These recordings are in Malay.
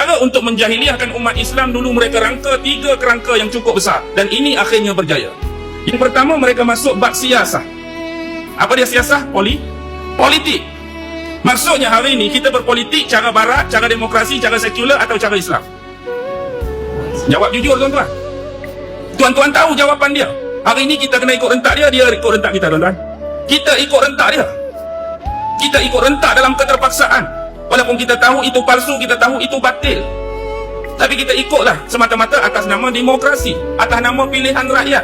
Cara untuk menjahiliahkan umat Islam dulu mereka rangka 3 kerangka yang cukup besar, dan ini akhirnya berjaya. Yang pertama, mereka masuk bab siasah. Apa dia siasah? Politik. Maksudnya hari ini kita berpolitik cara barat, cara demokrasi, cara sekular atau cara Islam? Jawab jujur tuan-tuan. Tuan-tuan tahu jawapan dia. Hari ini kita kena ikut rentak dia, dia ikut rentak kita tuan-tuan. Kita ikut rentak dia. Kita ikut rentak dalam keterpaksaan. Walaupun kita tahu itu palsu, kita tahu itu batil, tapi kita ikutlah semata-mata atas nama demokrasi, atas nama pilihan rakyat.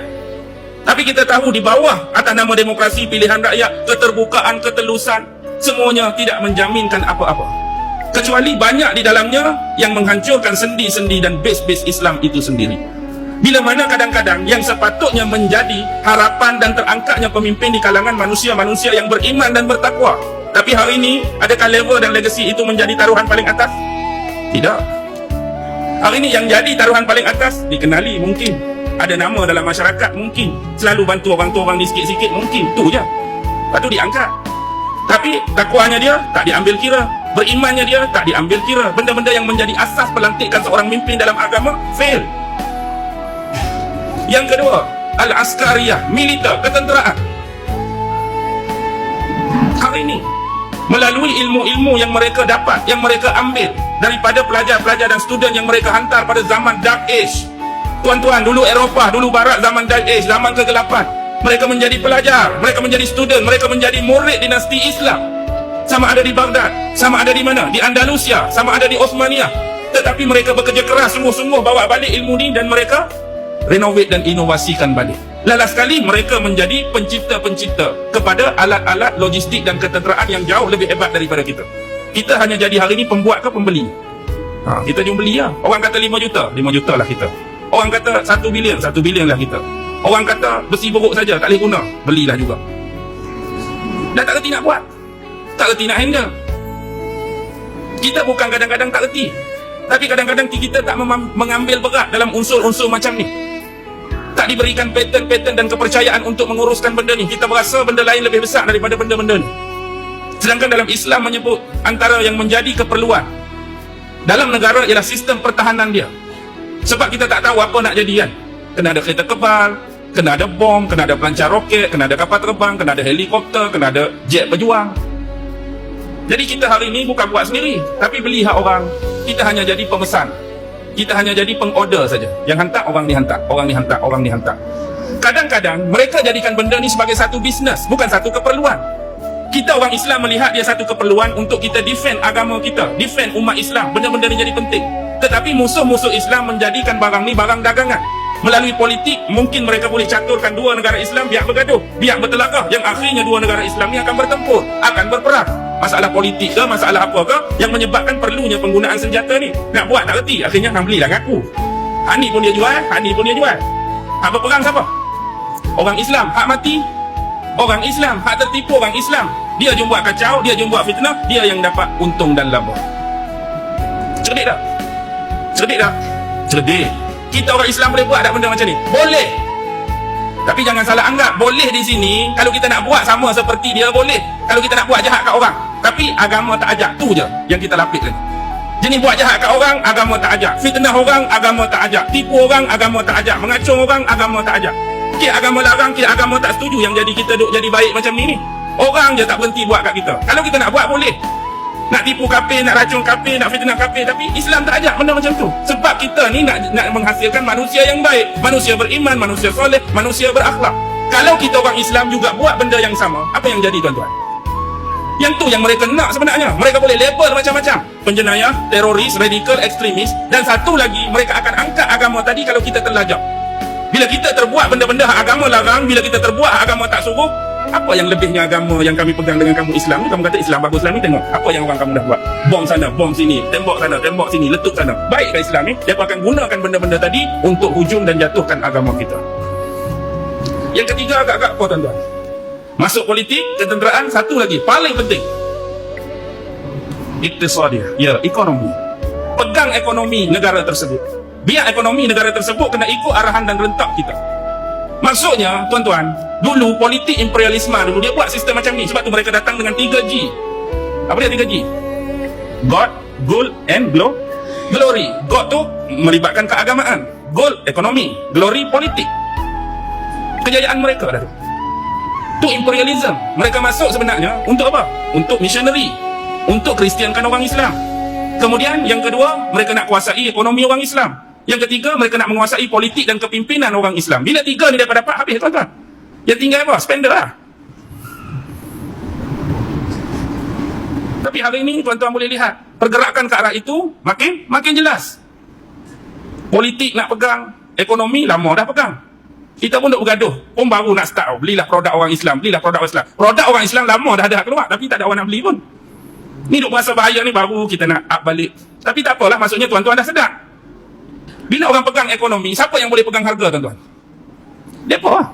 Tapi kita tahu di bawah atas nama demokrasi, pilihan rakyat, keterbukaan, ketelusan, semuanya tidak menjaminkan apa-apa, kecuali banyak di dalamnya yang menghancurkan sendi-sendi dan base-base Islam itu sendiri. Bila mana kadang-kadang yang sepatutnya menjadi harapan dan terangkatnya pemimpin di kalangan manusia-manusia yang beriman dan bertakwa, tapi hari ini adakah level dan legasi itu menjadi taruhan paling atas? Tidak. Hari ini yang jadi taruhan paling atas dikenali mungkin, ada nama dalam masyarakat mungkin, selalu bantu orang ni sikit-sikit mungkin, tu je. Lepas tu diangkat. Tapi takwanya dia tak diambil kira, berimannya dia tak diambil kira. Benda-benda yang menjadi asas pelantikan seorang pemimpin dalam agama fail. Yang kedua, al-askariyah, militer, ketenteraan. Hari ini melalui ilmu-ilmu yang mereka dapat, yang mereka ambil daripada pelajar-pelajar dan student yang mereka hantar pada zaman Dark Age. Tuan-tuan, dulu Eropah, dulu Barat, zaman Dark Age, zaman kegelapan. Mereka menjadi pelajar, mereka menjadi student, mereka menjadi murid dinasti Islam. Sama ada di Baghdad, sama ada di mana? Di Andalusia, sama ada di Osmaniyah. Tetapi mereka bekerja keras sungguh-sungguh bawa balik ilmu ni dan mereka renovate dan inovasikan balik. Last sekali mereka menjadi pencipta-pencipta kepada alat-alat logistik dan ketenteraan yang jauh lebih hebat daripada kita. Kita hanya jadi hari ini pembuat ke pembeli? Kita jom beli lah. Orang kata 5 juta, 5 juta lah kita. Orang kata 1 bilion, 1 bilion lah kita. Orang kata besi buruk saja, tak boleh guna, belilah juga. Dah tak reti nak buat, tak reti nak handle. Kita bukan kadang-kadang tak reti, tapi kadang-kadang kita tak mengambil berat dalam unsur-unsur macam ni. Tak diberikan pattern-pattern dan kepercayaan untuk menguruskan benda ni. Kita berasa benda lain lebih besar daripada benda-benda ni. Sedangkan dalam Islam menyebut antara yang menjadi keperluan dalam negara ialah sistem pertahanan dia. Sebab kita tak tahu apa nak jadi kan. Kena ada kereta kebal, kena ada bom, kena ada pelancar roket, kena ada kapal terbang, kena ada helikopter, kena ada jet berjuang. Jadi kita hari ini bukan buat sendiri, tapi beli hak orang. Kita hanya jadi pemesan, kita hanya jadi pengorder saja. Yang hantar orang ni hantar, orang ni hantar, orang ni hantar. Kadang-kadang mereka jadikan benda ni sebagai satu bisnes, bukan satu keperluan. Kita orang Islam melihat dia satu keperluan untuk kita defend agama kita, defend umat Islam. Benda-benda ni jadi penting. Tetapi musuh-musuh Islam menjadikan barang ni barang dagangan. Melalui politik, mungkin mereka boleh caturkan 2 negara Islam biar bergaduh, biar bertelagah, yang akhirnya 2 negara Islam ni akan bertempur, akan berperang. Masalah politik ke, masalah apa ke yang menyebabkan perlunya penggunaan senjata ni. Nak buat tak reti, akhirnya hang belilah ngaku. Hak ni pun dia jual, hak ni pun dia jual. Hak berperang siapa? Orang Islam. Hak mati orang Islam, hak tertipu orang Islam. Dia jom buat kacau, dia jom buat fitnah, dia yang dapat untung dan laba. Cerdik tak? Cerdik tak? Cerdik. Kita orang Islam boleh buat tak benda macam ni? Boleh. Tapi jangan salah anggap, boleh di sini kalau kita nak buat sama seperti dia boleh. Kalau kita nak buat jahat kat orang, tapi agama tak ajak, tu je yang kita lapik lagi. Jenis buat jahat kat orang, agama tak ajak. Fitnah orang, agama tak ajak. Tipu orang, agama tak ajak. Mengacung orang, agama tak ajak. Kira agama larang, kira agama tak setuju, yang jadi kita duk jadi baik macam ni. Orang je tak berhenti buat kat kita. Kalau kita nak buat boleh. Nak tipu kafir, nak racun kafir, nak fitnah kafir, tapi Islam tak ajak benda macam tu. Sebab kita ni nak menghasilkan manusia yang baik, manusia beriman, manusia soleh, manusia berakhlak. Kalau kita orang Islam juga buat benda yang sama, apa yang jadi tuan-tuan? Yang tu yang mereka nak sebenarnya. Mereka boleh label macam-macam, penjenayah, teroris, radikal, ekstremis. Dan satu lagi, mereka akan angkat agama tadi kalau kita terlajak. Bila kita terbuat benda-benda agama larang, bila kita terbuat agama tak suruh, apa yang lebihnya agama yang kami pegang dengan kamu Islam ni? Kamu kata Islam bagus, Islam ni tengok apa yang orang kamu dah buat. Bom sana, bom sini, tembok sana, tembok sini, letup sana. Baik ke Islam ni? Dia akan gunakan benda-benda tadi untuk hujung dan jatuhkan agama kita. Yang ketiga agak-agak apa tuan-tuan? Masuk politik, ketenteraan, satu lagi paling penting, iktisadiyah, ya, ekonomi. Pegang ekonomi negara tersebut. Biar ekonomi negara tersebut kena ikut arahan dan rentak kita. Maksudnya tuan-tuan, dulu politik imperialisme dulu dia buat sistem macam ni. Sebab tu mereka datang dengan 3G. Apa dia 3G? God, Gold and Glory, God tu melibatkan keagamaan. Gold, ekonomi. Glory, politik. Kejayaan mereka dah tu. Tu imperialism. Mereka masuk sebenarnya untuk apa? Untuk missionary, untuk kristiankan orang Islam. Kemudian yang kedua, mereka nak kuasai ekonomi orang Islam. Yang ketiga, mereka nak menguasai politik dan kepimpinan orang Islam. Bila tiga ni dapat habis, tuan-tuan. Yang tinggal apa? Spender lah. Tapi hari ini tuan-tuan boleh lihat pergerakan ke arah itu makin jelas. Politik nak pegang, ekonomi lama dah pegang. Kita pun duk bergaduh, pun baru nak start. Belilah produk orang Islam, belilah produk orang Islam. Produk orang Islam lama dah ada keluar, tapi tak ada orang nak beli pun. Ni duk berasa bahaya ni, baru kita nak up balik. Tapi tak apalah, maksudnya tuan-tuan dah sedar. Bila orang pegang ekonomi, siapa yang boleh pegang harga, tuan-tuan? Depa lah.